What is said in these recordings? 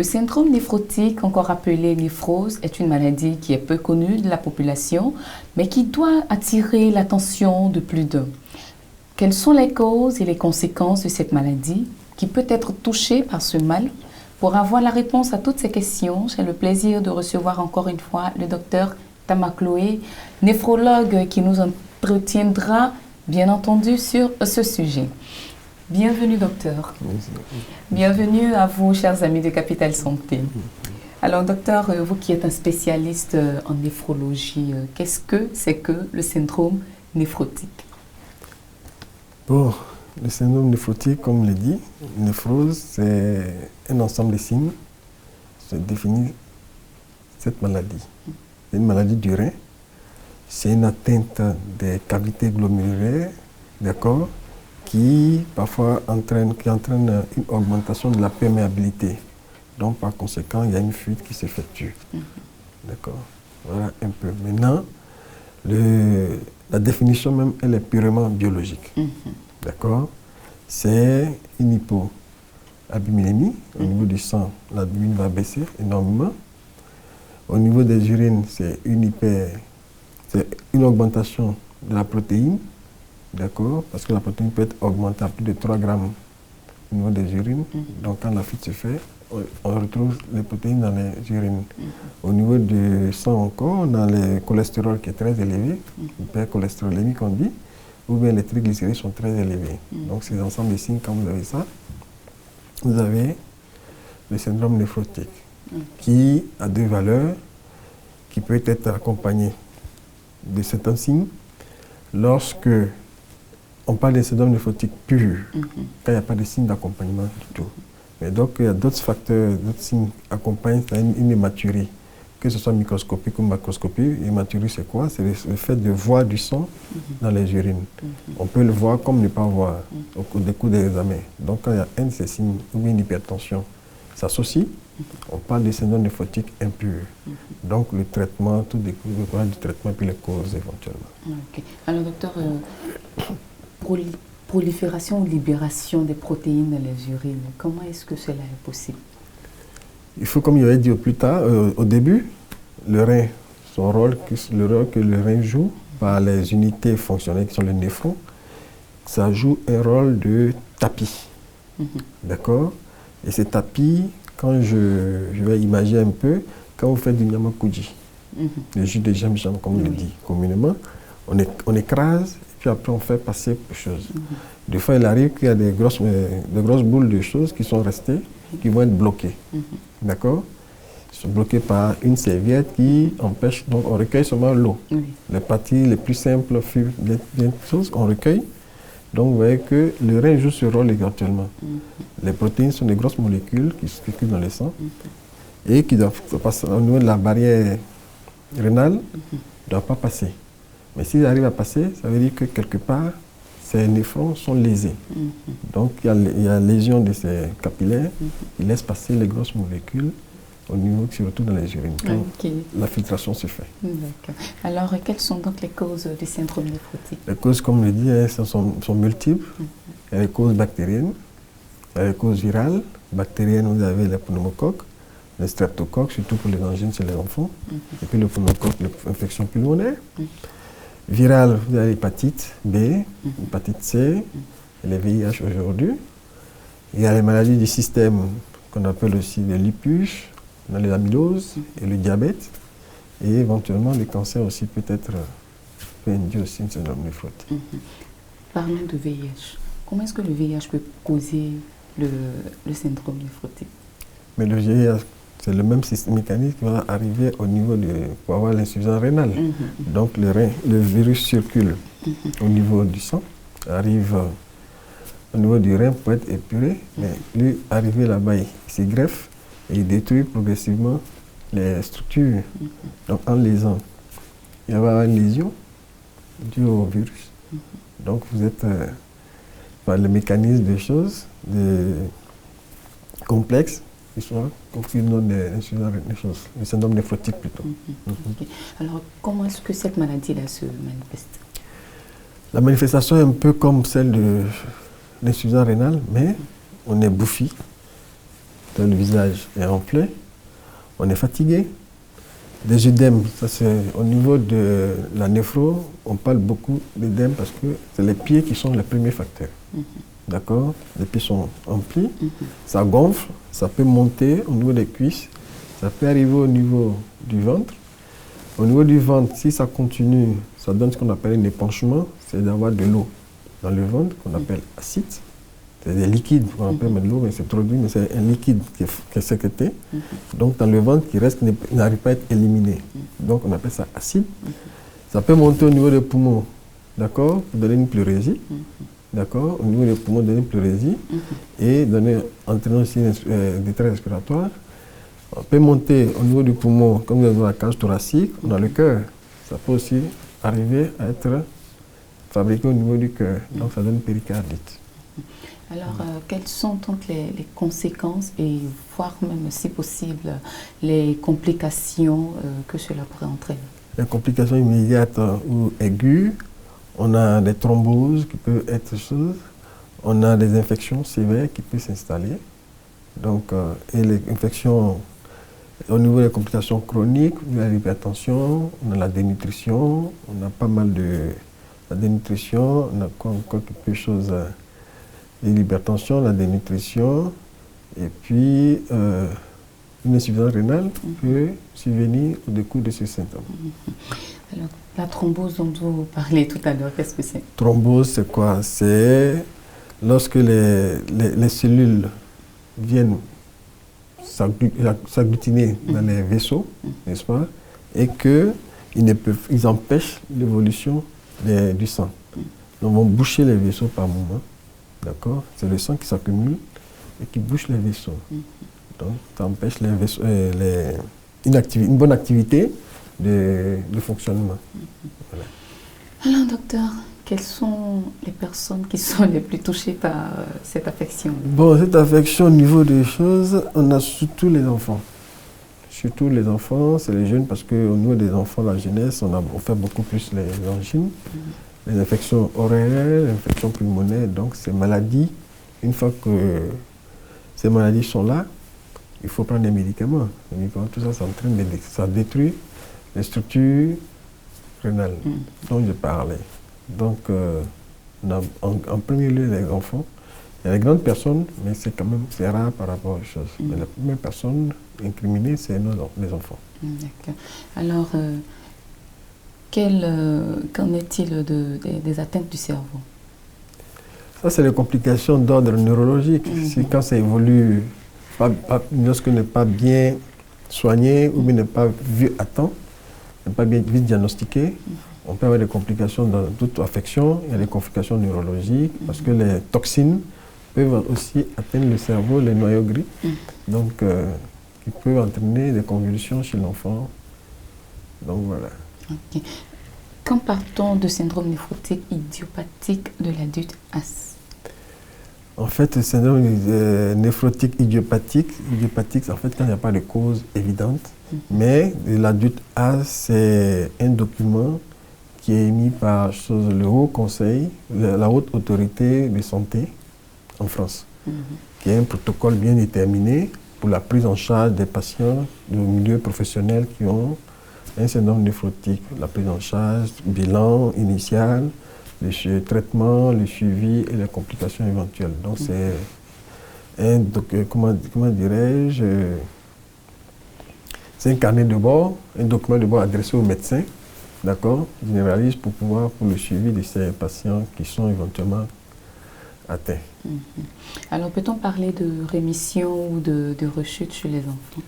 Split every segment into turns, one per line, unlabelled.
Le syndrome néphrotique, encore appelé néphrose, est une maladie qui est peu connue de la population, mais qui doit attirer l'attention de plus d'un. Quelles sont les causes et les conséquences de cette maladie qui peut être touchée par ce mal? Pour avoir la réponse à toutes ces questions, j'ai le plaisir de recevoir encore une fois le docteur Tama Chloé, néphrologue qui nous entretiendra bien entendu sur ce sujet. Bienvenue docteur. Bienvenue à vous chers amis de Capital Santé. Alors docteur, vous qui êtes un spécialiste en néphrologie, qu'est-ce que c'est que le syndrome néphrotique?
Bon, le syndrome néphrotique, comme on l'a dit, néphrose, c'est un ensemble de signes qui définit cette maladie. C'est une maladie du rein, c'est une atteinte des cavités glomérulaires, d'accord, qui parfois entraîne une augmentation de la perméabilité. Donc par conséquent, il y a une fuite qui s'effectue. D'accord. Voilà un peu. Maintenant, la définition même, elle est purement biologique. D'accord. C'est une hypoalbuminémie. Au niveau du sang, l'albumine va baisser énormément. Au niveau des urines, c'est une augmentation de la protéine. D'accord. Parce que la protéine peut être augmentée à plus de 3 grammes au niveau des urines. Donc quand la fuite se fait, on retrouve les protéines dans les urines. Au niveau du sang encore, on a le cholestérol qui est très élevé, l'hypercholestérolémie qu'on dit, ou bien les triglycérides sont très élevés. Donc ces ensembles de signes, quand vous avez ça, vous avez le syndrome néphrotique, qui a deux valeurs, qui peut être accompagné de certains signes. Lorsque on parle de syndrome néphrotique pur, quand il n'y a pas de signes d'accompagnement du tout. Mais donc, il y a d'autres facteurs, d'autres signes qui accompagnent une hématurie, que ce soit microscopique ou macroscopique. Hématurie, c'est quoi? C'est le fait de voir du sang dans les urines. On peut le voir comme ne pas voir au cours des examens. Donc, quand il y a un de ces signes ou une hypertension s'associe, on parle de syndrome néphrotique impur. Donc, le traitement, tout découle du traitement puis les causes éventuellement.
Okay. Alors, docteur, prolifération ou libération des protéines dans les urines, comment est-ce que cela est possible?
Il faut, comme il avait dit plus tard, au début, le rein, le rôle que le rein joue par les unités fonctionnelles qui sont les néphrons, ça joue un rôle de tapis. D'accord? Et ces tapis, quand je vais imaginer un peu, quand vous faites du nyamakuji, le jus de jam-jam, comme on le dit communément, on écrase, et puis après on fait passer les choses. Des fois, il arrive qu'il y a des grosses boules de choses qui sont restées, qui vont être bloquées. D'accord? Ils sont bloqués par une serviette qui empêche, donc on recueille seulement l'eau. Les parties les plus simples, bien choses, on recueille. Donc vous voyez que le rein joue ce rôle éventuellement. Les protéines sont des grosses molécules qui circulent dans le sang et qui doivent passer au niveau de la barrière rénale, ne doivent pas passer. Mais s'ils arrivent à passer, ça veut dire que quelque part, ces néphrons sont lésés. Donc il y a lésion de ces capillaires qui laissent passer les grosses molécules au niveau qui se retrouvent dans les urines. La filtration se fait.
D'accord. Alors, quelles sont donc les causes du syndrome néphrotique?
Les causes, comme je le dis, sont multiples. Il y a les causes bactériennes, il y a les causes virales. Bactériennes, vous avez les pneumocoques, les streptocoques, surtout pour les angines chez les enfants. Et puis le pneumocoque, l'infection pulmonaire. Virale, vous avez l'hépatite B, l'hépatite C, et les VIH aujourd'hui. Il y a les maladies du système qu'on appelle aussi les lupus, on a les amyloses et le diabète. Et éventuellement, les cancers aussi peut-être peut induire aussi une syndrome néphrotique.
Parlons de VIH. Comment est-ce que le VIH peut causer le syndrome néphrotique?
Mais le VIH, c'est le même mécanisme qui va arriver au niveau pour avoir l'insuffisance rénale. Donc le virus circule au niveau du sang, arrive au niveau du rein pour être épuré, mais lui, arrivé là-bas, il se greffe et il détruit progressivement les structures. Donc en lésant, il va y avoir une lésion due au virus. Donc vous êtes par le mécanisme des choses complexes qui sont confus dans les choses, le syndrome néphrotique plutôt.
Alors comment est-ce que cette maladie-là se manifeste?
La manifestation est un peu comme celle de l'insuffisance rénale, mais on est bouffi, le visage est enflé, on est fatigué. Des œdèmes, ça c'est au niveau de la néphro, on parle beaucoup d'œdèmes parce que c'est les pieds qui sont les premiers facteurs. D'accord? Les pieds sont emplis, ça gonfle, ça peut monter au niveau des cuisses, ça peut arriver au niveau du ventre. Au niveau du ventre, si ça continue, ça donne ce qu'on appelle un épanchement, c'est d'avoir de l'eau dans le ventre qu'on appelle acide. C'est des liquides qu'on appelle de l'eau, mais c'est trop dur, mais c'est un liquide qui est sécrété. Donc dans le ventre qui reste, n'arrive pas à être éliminé. Donc on appelle ça acide. Ça peut monter au niveau des poumons, d'accord, pour donner une pleurésie. D'accord, au niveau des poumons, donner une pleurésie et entraîner aussi une détresse respiratoire. On peut monter au niveau du poumon, comme dans la cage thoracique, on a le cœur. Ça peut aussi arriver à être fabriqué au niveau du cœur. Donc ça donne une péricardite.
Alors, quelles sont donc les conséquences et voire même, si possible, les complications que cela pourrait entraîner?
Les complications immédiates ou aiguës, on a des thromboses qui peuvent être choses, on a des infections sévères qui peuvent s'installer. Donc, et les infections, au niveau des complications chroniques, on a l'hypertension, on a la dénutrition, on a pas mal de la dénutrition, on a encore quelque chose. L'hypertension, la dénutrition, et puis une insuffisance rénale peut survenir au décours de ces symptômes.
Alors, la thrombose dont vous parlez tout à l'heure, qu'est-ce que c'est?
Thrombose, c'est quoi? C'est lorsque les cellules viennent s'agglutiner dans les vaisseaux, n'est-ce pas? Et qu'ils empêchent l'évolution du sang. Donc, vont boucher les vaisseaux par moment. D'accord? C'est le sang qui s'accumule et qui bouche les vaisseaux. Donc, ça empêche les vaisseaux, une bonne activité de fonctionnement. Voilà.
Alors, docteur, quelles sont les personnes qui sont les plus touchées par cette affection?
Bon, cette affection, au niveau des choses, on a surtout les enfants. Surtout les enfants, c'est les jeunes, parce qu'au niveau des enfants, la jeunesse, on fait beaucoup plus les angines. Les infections oreillères, les infections pulmonaires, donc ces maladies, une fois que ces maladies sont là, il faut prendre des médicaments. Les médicaments, tout ça, ça détruit les structures rénales dont je parlais. Donc, on a en premier lieu les enfants. Il y a les grandes personnes, mais c'est rare par rapport aux choses. Mais la première personne incriminée, c'est les enfants.
D'accord. Alors, qu'en est-il des atteintes du cerveau?
Ça, c'est les complications d'ordre neurologique. Quand ça évolue, lorsque n'est pas bien soigné ou bien n'est pas vu à temps, n'est pas bien vite diagnostiqué, on peut avoir des complications dans toute affection. Il y a des complications neurologiques parce que les toxines peuvent aussi atteindre le cerveau, les noyaux gris, donc qui peuvent entraîner des convulsions chez l'enfant. Donc voilà.
Okay. Quand parle-t-on de syndrome néphrotique idiopathique de l'adulte as?
En fait, le syndrome néphrotique idiopathique, en fait, quand il n'y a pas de cause évidente, mais l'adulte as, c'est un document qui est émis par le Haut Conseil, la Haute Autorité de Santé en France, qui est un protocole bien déterminé pour la prise en charge des patients du milieu professionnel qui ont un syndrome néphrotique, la prise en charge, bilan initial, le traitement, le suivi et les complications éventuelles. Donc c'est un, comment dirais-je, c'est un carnet de bord, un document de bord adressé aux médecins, d'accord, généralistes pour le suivi de ces patients qui sont éventuellement atteints.
Alors peut-on parler de rémission ou de rechute chez les enfants?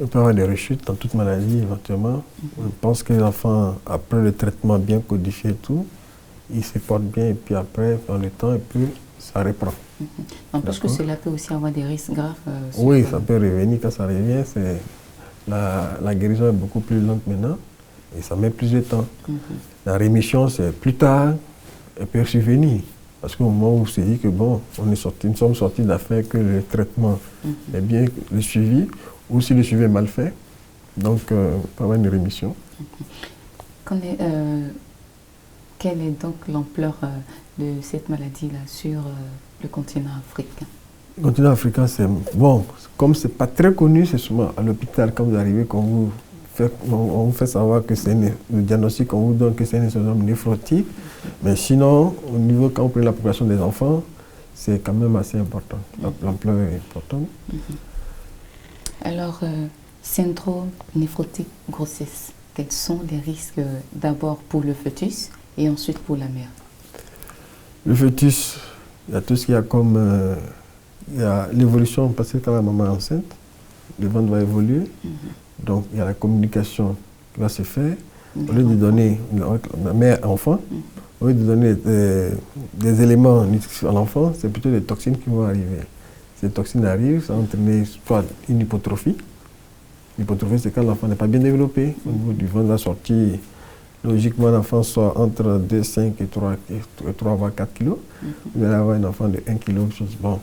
Il peut y avoir des rechutes dans toute maladie éventuellement. On pense que l'enfant, après le traitement bien codifié et tout, il se porte bien et puis après, dans le temps, et puis ça reprend.
N'empêche que cela peut aussi avoir des risques graves.
Oui, ça peut revenir. Quand ça revient, la guérison est beaucoup plus lente maintenant et ça met plus de temps. La rémission, c'est plus tard, elle peut survenir. Parce qu'au moment où on se dit que bon, nous sommes sortis d'affaire que le traitement est bien le suivi, ou si le suivi est mal fait, donc il peut y avoir une rémission.
Quelle est donc l'ampleur de cette maladie-là sur le continent africain?
Le continent africain, c'est bon. Comme c'est pas très connu, c'est souvent à l'hôpital, quand vous arrivez, on vous fait savoir que c'est le diagnostic qu'on vous donne, que c'est un syndrome néphrotique. Mais sinon, au niveau, quand vous prenez la population des enfants, c'est quand même assez important. L'ampleur est importante.
Alors, syndrome néphrotique grossesse, quels sont les risques d'abord pour le fœtus et ensuite pour la mère?
Le fœtus, il y a tout ce qu'il y a comme... il y a l'évolution, parce que quand la maman est enceinte, le ventre va évoluer. Donc, il y a la communication qui va se faire. Au lieu de donner, la mère-enfant, au lieu de donner des éléments nutritifs à l'enfant, c'est plutôt des toxines qui vont arriver. Ces toxines arrivent, ça va entraîner soit une hypotrophie. L'hypotrophie, c'est quand l'enfant n'est pas bien développé. Au niveau du ventre, la sortie, logiquement, l'enfant soit entre 2,5 et 3 voire 4 kg. Vous allez avoir un enfant de 1 kg. Bon,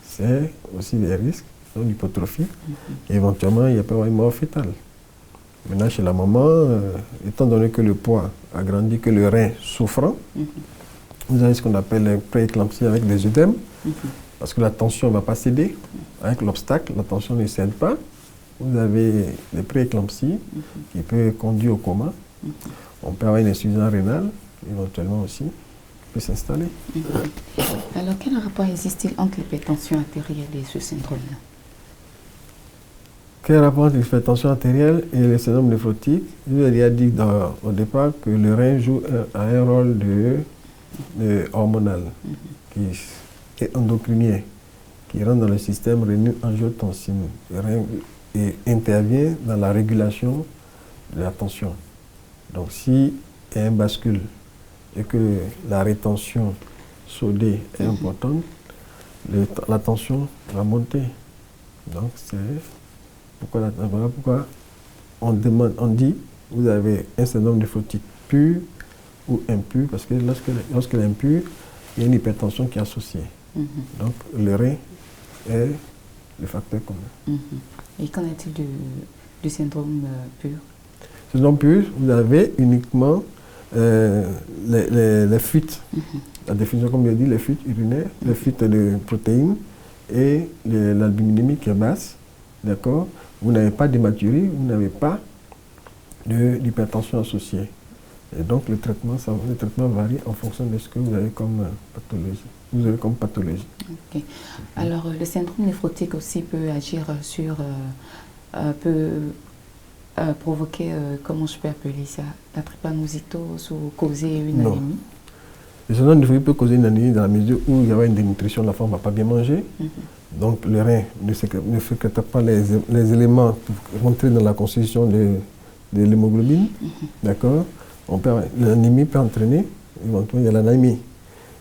c'est aussi des risques, l'hypotrophie. Et éventuellement, il peut y avoir une mort fétale. Maintenant, chez la maman, étant donné que le poids a grandi, que le rein souffrant, vous avez ce qu'on appelle un prééclampsie avec des œdèmes, parce que la tension ne va pas céder. Avec l'obstacle, la tension ne cède pas. Vous avez des prééclampsies qui peuvent conduire au coma. On peut avoir une insuffisance rénale, éventuellement aussi, qui peut s'installer.
Alors, quel rapport existe-t-il entre l'hypertension artérielle et ce syndrome-là?
Quel rapport entre l'hypertension artérielle et le syndrome néphrotique? Je vous ai déjà dit au départ que le rein joue un rôle hormonal, qui est endocrinien, qui rentre dans le système rénine-angiotensine et intervient dans la régulation de la tension. Donc, s'il y a un bascule et que la rétention sodée est importante, la tension va monter. Donc, c'est voilà pourquoi on dit vous avez un syndrome néphrotique pur ou impur, parce que lorsqu'elle est impure, il y a une hypertension qui est associée. Donc, le rein est le facteur commun.
Et qu'en est-il du syndrome pur?
Syndrome pur, vous avez uniquement les fuites. La définition, comme je l'ai dit, les fuites urinaires, les fuites de protéines et l'albuminémie qui est basse. D'accord? Vous n'avez pas d'hématurie, vous n'avez pas d'hypertension associée. Et donc, le traitement varie en fonction de ce que vous avez comme pathologie.
Okay. Alors, le syndrome néphrotique aussi peut agir sur... peut provoquer, comment je peux appeler ça, la drépanocytose ou causer une anémie?
Le syndrome néphrotique peut causer une anémie dans la mesure où il y aura une dénutrition, la femme ne va pas bien manger. Donc, le rein ne sécrète pas les éléments pour rentrer dans la constitution de l'hémoglobine. D'accord? L'anémie peut entraîner, éventuellement, il y a l'anémie,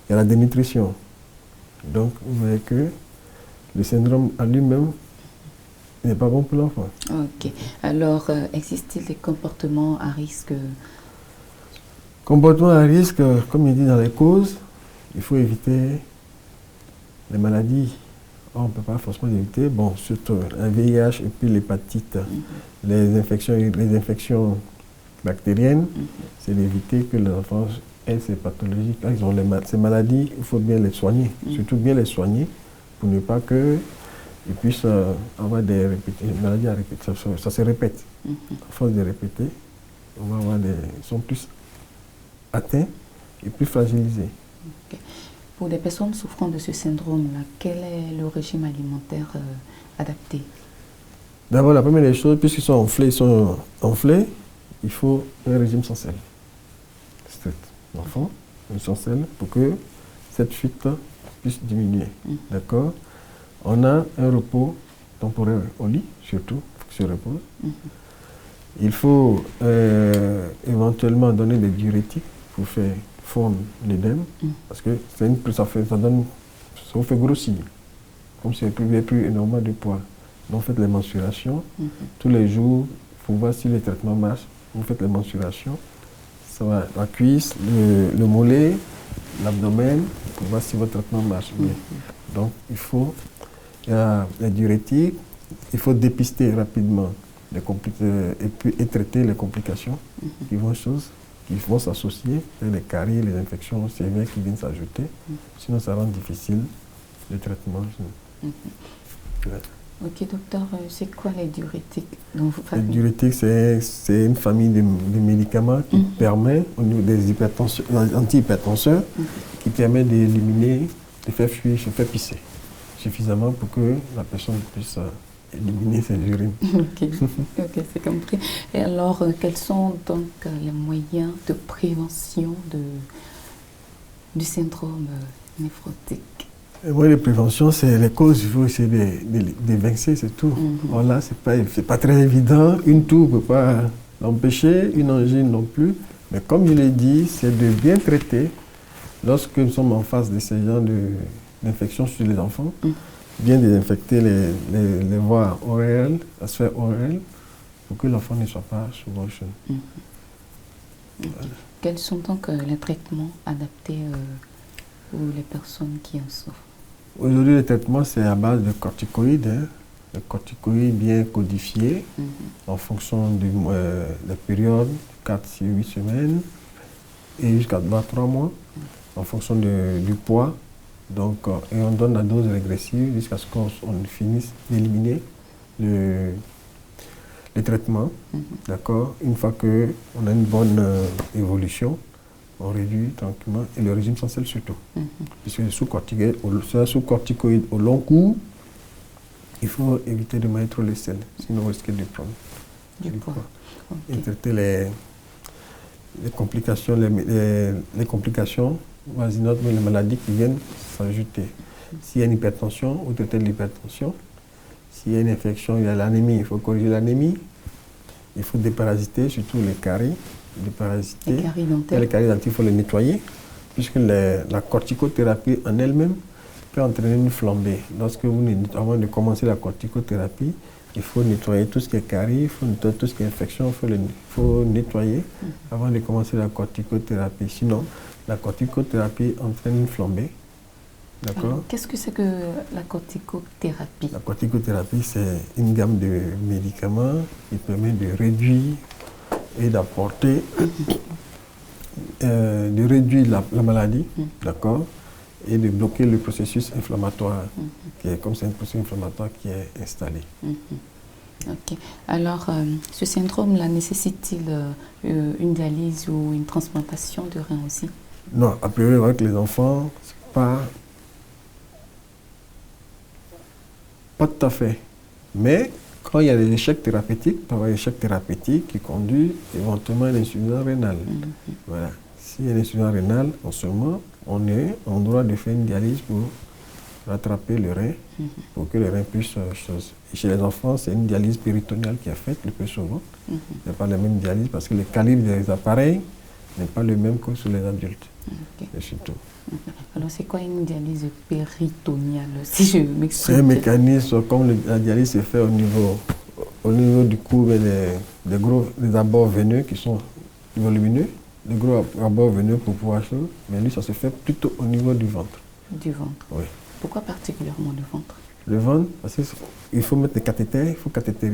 il y a la dénutrition. Donc, vous voyez que le syndrome à lui-même n'est pas bon pour l'enfant.
Ok. Alors, existe-t-il des comportements à risque?
Comportements à risque, comme il dit dans les causes, il faut éviter les maladies. On ne peut pas forcément éviter, bon, surtout un VIH et puis l'hépatite, les infections bactériennes, c'est d'éviter que les enfants aient ces pathologies. Quand ils ont ces maladies, il faut bien les soigner, surtout bien les soigner pour ne pas qu'ils puissent avoir des maladies à répéter. Ça se répète. À force de répéter, on va avoir ils sont plus atteints et plus fragilisés.
Okay. Pour des personnes souffrant de ce syndrome-là, quel est le régime alimentaire adapté? D'abord,
la première des choses, puisqu'ils sont enflés, il faut un régime sans sel. Strict. L'enfant, sans sel, pour que cette fuite puisse diminuer. D'accord? On a un repos temporaire au lit, surtout, il faut qu'il se repose. Il faut éventuellement donner des diurétiques pour faire fondre l'édème, parce que ça vous fait grossir, comme si vous n'avez plus énormément de poids. Donc faites les mensurations, tous les jours, pour voir si le traitement marche, vous faites les mensurations, ça va, la cuisse, le mollet, l'abdomen, pour voir si votre traitement marche bien. Donc il faut les diurétiques, il faut dépister rapidement et traiter les complications qui vont s'associer, les caries, les infections sévères qui viennent s'ajouter. Sinon, ça rend difficile le traitement. Ouais.
Ok, docteur, c'est quoi les diurétiques dont vous
Les
parlez?
diurétiques, c'est une famille de médicaments qui permet, au niveau des antihypertenseurs, qui permet d'éliminer, de faire fuir, de faire pisser suffisamment pour que la personne puisse éliminer ses urines.
Ok, ok, c'est compris. Et alors, quels sont donc les moyens de prévention du syndrome néphrotique?
Les moyens de prévention, c'est les causes, il faut essayer d'évincer, c'est tout. Voilà, c'est pas très évident. Une toux ne peut pas l'empêcher, une angine non plus. Mais comme je l'ai dit, c'est de bien traiter lorsque nous sommes en face de ces genres d'infections sur les enfants. Bien désinfecter les voies oréales, la sphère oréale, pour que l'enfant ne soit pas sous motion.
Voilà. Quels sont donc les traitements adaptés pour les personnes qui en souffrent?
Aujourd'hui, le traitement, c'est à base de corticoïdes. Les corticoïdes bien codifiés en fonction de la période, 4, 6, 8 semaines et jusqu'à 3 mois, en fonction du poids. Donc, et on donne la dose régressive jusqu'à ce qu'on finisse d'éliminer le traitement. D'accord. Une fois qu'on a une bonne évolution, on réduit tranquillement et le régime sans sel surtout. Puisque sous corticoïde au long cours, il faut éviter de mettre le sel, sinon on risque de prendre du poids. Okay. Et traiter les complications, les complications voisinotes, les maladies qui viennent s'ajouter. S'il y a une hypertension, ou traiter de l'hypertension. S'il y a une infection, il y a l'anémie, il faut corriger l'anémie. Il faut déparasiter, surtout les caries. Déparasiter.
Les caries dentaires.
Les caries dentaires, il faut les nettoyer, puisque la corticothérapie en elle-même peut entraîner une flambée. Avant de commencer la corticothérapie, il faut nettoyer tout ce qui est caries, il faut nettoyer tout ce qui est infection, il faut nettoyer avant de commencer la corticothérapie. Sinon, la corticothérapie entraîne une flambée. D'accord.
Qu'est-ce que c'est que la corticothérapie? La
corticothérapie, c'est une gamme de médicaments qui permet de réduire et d'apporter, de réduire la maladie, d'accord, et de bloquer le processus inflammatoire, qui est comme c'est un processus inflammatoire qui est installé.
Ok. Alors, ce syndrome-là nécessite-t-il une dialyse ou une transplantation de rein aussi?
Non, a priori, avec les enfants, c'est pas tout à fait. Mais quand il y a des échecs thérapeutiques, il peut y avoir des échecs thérapeutiques qui conduisent éventuellement à l'insuffisance rénale. Voilà. S'il y a une insuffisance rénale, en ce moment, on est en droit de faire une dialyse pour rattraper le rein, pour que le rein puisse chose. Et chez les enfants, c'est une dialyse péritoniale qui est faite le plus souvent. Il n'y a pas la même dialyse parce que le calibre des appareils n'est pas le même que sur les adultes. Et surtout.
Alors, c'est quoi une dialyse péritoniale, si je m'exprime?
C'est un mécanisme, comme la dialyse se fait au niveau du cou, des abords veineux qui sont volumineux, des gros abords veineux pour pouvoir chaud, mais lui, ça se fait plutôt au niveau du ventre.
Du ventre?
Oui.
Pourquoi particulièrement le ventre?
Le ventre, parce qu'il faut mettre des cathéters, il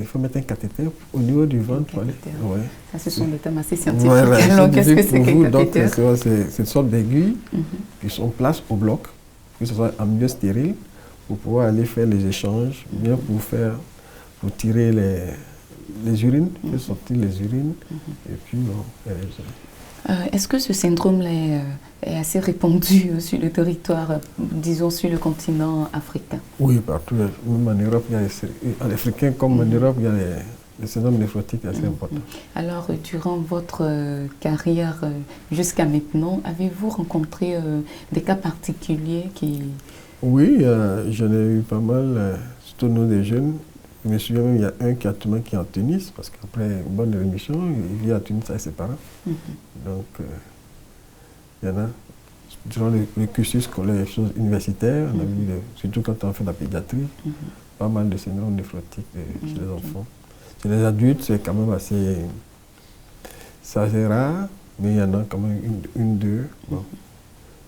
faut mettre un cathéter au niveau du ventre.
Ouais. Ça, ce sont des termes assez scientifiques.
Voilà,
alors, qu'est-ce que c'est qu'un cathéter?
Donc, c'est une sorte d'aiguille qui sont place au bloc, que ce soit en milieu stérile, pour pouvoir aller faire les échanges, bien pour tirer les urines, faire sortir les urines, et puis bon,
est-ce que ce syndrome-là est assez répandu sur le territoire, disons sur le continent africain?
Oui, partout. Même en Europe, en Africain comme en Europe, il y a le syndrome néphrotique assez important.
Alors, durant votre carrière jusqu'à maintenant, avez-vous rencontré des cas particuliers qui...
Oui, j'en ai eu pas mal, surtout nous des jeunes. Je me souviens même, il y a un qui est en Tunis, parce qu'après une bonne rémission, il vit à Tunis avec ses parents. Donc, il y en a. Durant le cursus scolaire, les choses universitaires, on a vu, surtout quand on fait de la pédiatrie, pas mal de syndrome néphrotique chez les enfants. Chez les adultes, c'est quand même assez rare, mais il y en a quand même une deux. Bon.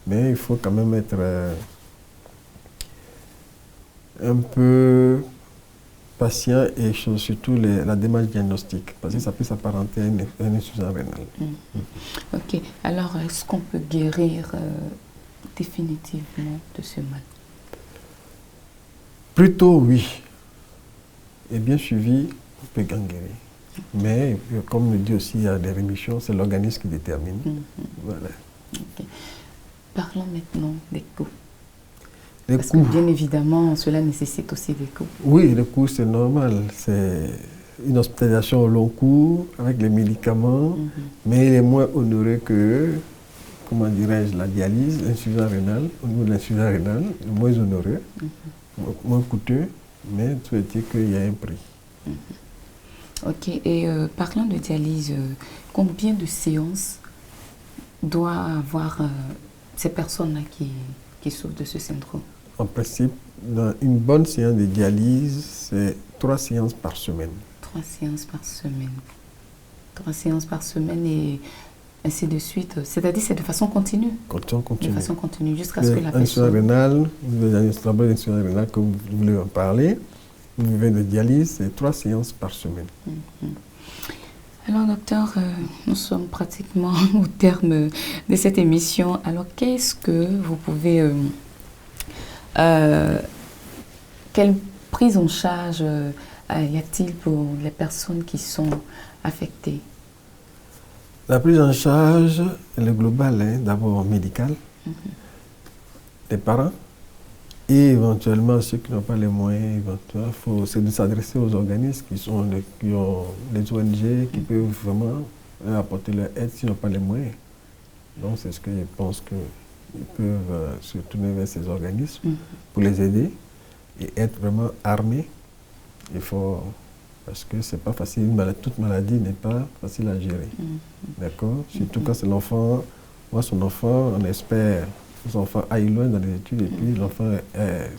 Mais il faut quand même être un peu patient et surtout la démarche diagnostique, parce que ça peut s'apparenter à une insuffisance rénale.
Ok. Alors, est-ce qu'on peut guérir définitivement de ce mal?
Plutôt oui. Et bien suivi, on peut guérir. Mais comme le dit aussi, il y a des rémissions, c'est l'organisme qui détermine. Voilà.
Okay. Parlons maintenant des coûts.
Les
Parce
coûts.
que bien évidemment, cela nécessite aussi des coûts.
Oui, les coûts, c'est normal. C'est une hospitalisation au long cours avec les médicaments, mais il est moins honoré que, comment dirais-je, la dialyse, l'insuffisance rénale. Au niveau de l'insuffisance rénale, il est moins honoré, moins coûteux, mais tu veux dire qu'il y a un prix.
Ok, et parlant de dialyse, combien de séances doivent avoir ces personnes-là qui souffrent de ce syndrome?
En principe, dans une bonne séance de dialyse, c'est 3 séances par semaine.
3 séances par semaine. 3 séances par semaine et ainsi de suite. C'est-à-dire c'est de façon continue.
Continue.
De façon continue, jusqu'à ce que la
l'insuffisance
personne...
rénale, vous avez l'insuffisance rénale que vous voulez en parler. Vous vivez de dialyse, c'est 3 séances par semaine.
Alors docteur, nous sommes pratiquement au terme de cette émission. Alors qu'est-ce que vous pouvez... quelle prise en charge y a-t-il pour les personnes qui sont affectées?
La prise en charge, elle est globale, hein, d'abord médicale, des parents, et éventuellement ceux qui n'ont pas les moyens, c'est de s'adresser aux organismes qui ont les ONG qui peuvent vraiment apporter leur aide s'ils n'ont pas les moyens. Donc c'est ce que je pense qu'ils peuvent se tourner vers ces organismes pour les aider et être vraiment armés. Il faut, parce que c'est pas facile, toute maladie n'est pas facile à gérer. D'accord? Surtout quand c'est l'enfant, moi son enfant, on espère que son enfant aille loin dans les études et puis l'enfant est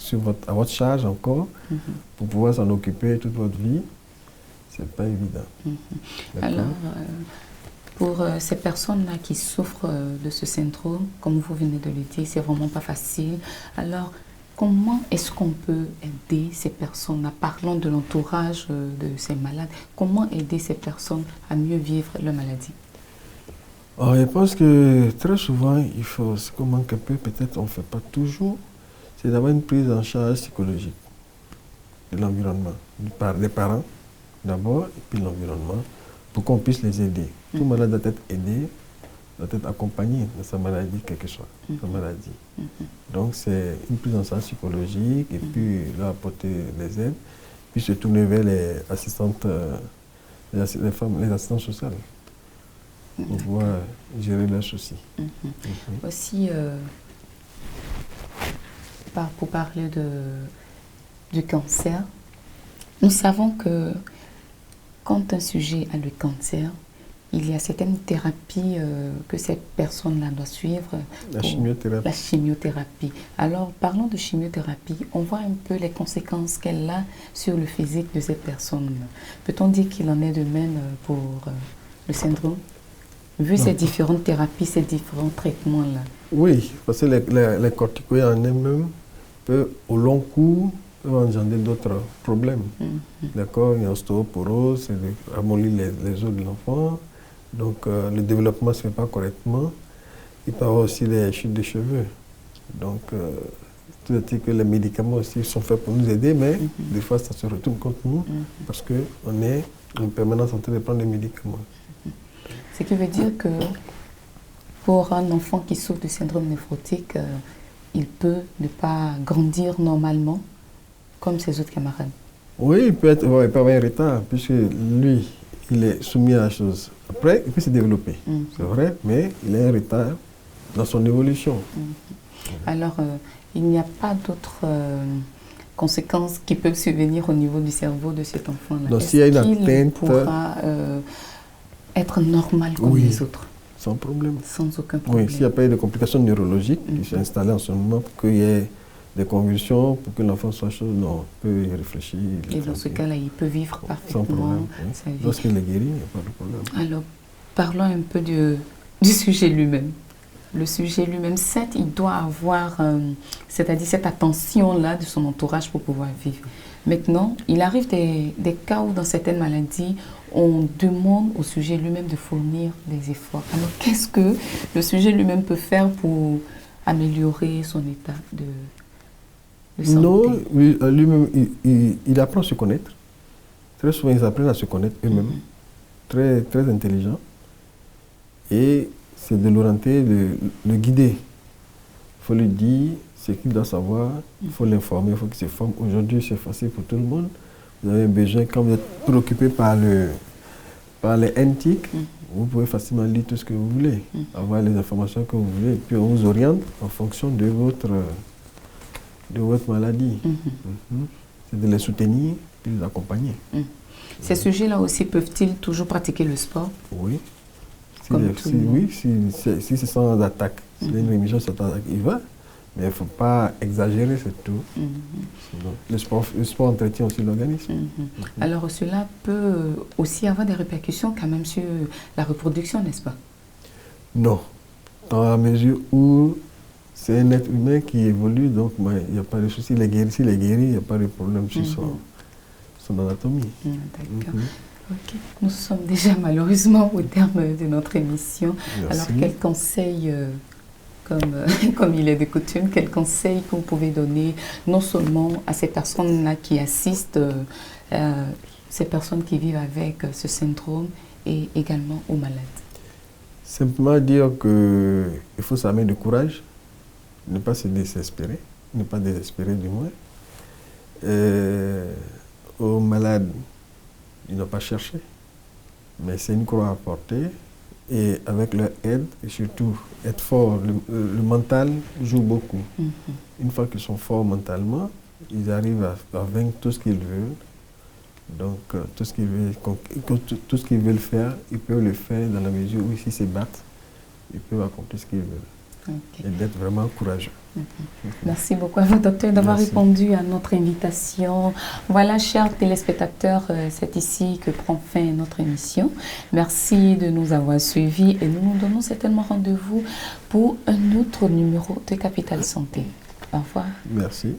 à votre charge encore pour pouvoir s'en occuper toute votre vie. C'est pas évident.
Alors, pour ces personnes-là qui souffrent de ce syndrome, comme vous venez de le dire, c'est vraiment pas facile. Alors, comment est-ce qu'on peut aider ces personnes-là? Parlons de l'entourage de ces malades. Comment aider ces personnes à mieux vivre leur maladie?
Alors, je pense que très souvent, il faut, ce qu'on manque un peu, peut-être on ne fait pas toujours, c'est d'avoir une prise en charge psychologique de l'environnement, des parents d'abord, et puis l'environnement, pour qu'on puisse les aider. Tout malade doit être aidé, doit être accompagné dans sa maladie, quelle que soit sa maladie. Donc c'est une prise en charge psychologique et puis leur apporter les aides, puis se tourner vers les assistantes, les assistantes sociales pour pouvoir gérer leurs soucis.
Aussi, pour parler du cancer, nous savons que quand un sujet a le cancer, il y a certaines thérapies que cette personne-là doit suivre.
La chimiothérapie.
La chimiothérapie. Alors, parlons de chimiothérapie. On voit un peu les conséquences qu'elle a sur le physique de cette personne. Peut-on dire qu'il en est de même pour le syndrome? Vu ces différentes thérapies, ces différents traitements-là.
Oui, parce que les corticoïdes en eux-mêmes peuvent, au long cours, engendrer d'autres problèmes. D'accord? Il y a l'ostéoporose, c'est ramollir les os de l'enfant. Donc, le développement ne se fait pas correctement. Il peut y avoir aussi des chutes de cheveux. Donc, tout à dire que les médicaments aussi sont faits pour nous aider, mais des fois, ça se retourne contre nous parce qu'on est en permanence en train de prendre des médicaments.
Ce qui veut dire que pour un enfant qui souffre du syndrome néphrotique, il peut ne pas grandir normalement comme ses autres camarades.
Oui, il peut avoir un retard, puisque lui, il est soumis à la chose. Après, il peut se développer, c'est vrai, mais il a un retard dans son évolution.
Alors, il n'y a pas d'autres conséquences qui peuvent survenir au niveau du cerveau de cet enfant-là?
Donc, s'il y a une atteinte,
pourra être normal comme les autres?
Sans problème.
Sans aucun problème.
Oui, s'il n'y a pas eu de complications neurologiques qui sont installées en ce moment pour qu'il y ait des convulsions, pour que l'enfant soit chaud, non, on peut y réfléchir.
Et dans ce cas-là, il peut vivre parfaitement
sans problème,
sa vie.
Lorsqu'il est guéri, il n'y a pas de problème.
Alors, parlons un peu du sujet lui-même. Le sujet lui-même, certes, il doit avoir, c'est-à-dire cette attention-là de son entourage pour pouvoir vivre. Maintenant, il arrive des cas où dans certaines maladies, on demande au sujet lui-même de fournir des efforts. Alors, qu'est-ce que le sujet lui-même peut faire pour améliorer son état de santé?
Non, oui, lui-même, il apprend à se connaître. Très souvent, ils apprennent à se connaître eux-mêmes. Très, très intelligents. Et c'est de l'orienter, le guider. Il faut lui dire ce qu'il doit savoir, il faut l'informer, il faut qu'il se forme. Aujourd'hui, c'est facile pour tout le monde. Vous avez besoin, quand vous êtes préoccupé par les NTIC, vous pouvez facilement lire tout ce que vous voulez, avoir les informations que vous voulez, et puis on vous oriente en fonction de votre maladie. C'est de les soutenir et de les accompagner.
Ces sujets-là aussi peuvent-ils toujours pratiquer le sport?
Oui.
Comme tout le monde.
Oui, si c'est sans attaque, si une rémission sans attaque, il va. Mais il ne faut pas exagérer, c'est tout. Sinon, le sport entretient aussi l'organisme.
Alors cela peut aussi avoir des répercussions quand même sur la reproduction, n'est-ce pas?
Non. Dans la mesure où c'est un être humain qui évolue, donc il n'y a pas de souci. S'il est guéri, il n'y a pas de problème sur son anatomie.
D'accord. Ok. Nous sommes déjà malheureusement au terme de notre émission.
Merci.
Alors quels conseils, comme il est de coutume, quels conseils que vous pouvez donner non seulement à ces personnes-là qui assistent, ces personnes qui vivent avec ce syndrome et également aux malades?
Simplement dire qu'il faut s'armer de courage, ne pas se désespérer, ne pas désespérer du moins. Aux malades, ils n'ont pas cherché, mais c'est une croix à porter. Et avec leur aide, et surtout être fort, le mental joue beaucoup. Une fois qu'ils sont forts mentalement, ils arrivent à vaincre tout ce qu'ils veulent. Donc, tout ce qu'ils veulent faire, ils peuvent le faire dans la mesure où s'ils se battent, ils peuvent accomplir ce qu'ils veulent. Et d'être vraiment courageux.
Merci beaucoup à vous, docteur, d'avoir répondu à notre invitation. Voilà, chers téléspectateurs, c'est ici que prend fin notre émission. Merci de nous avoir suivis et nous nous donnons certainement rendez-vous pour un autre numéro de Capital Santé. Au revoir.
Merci.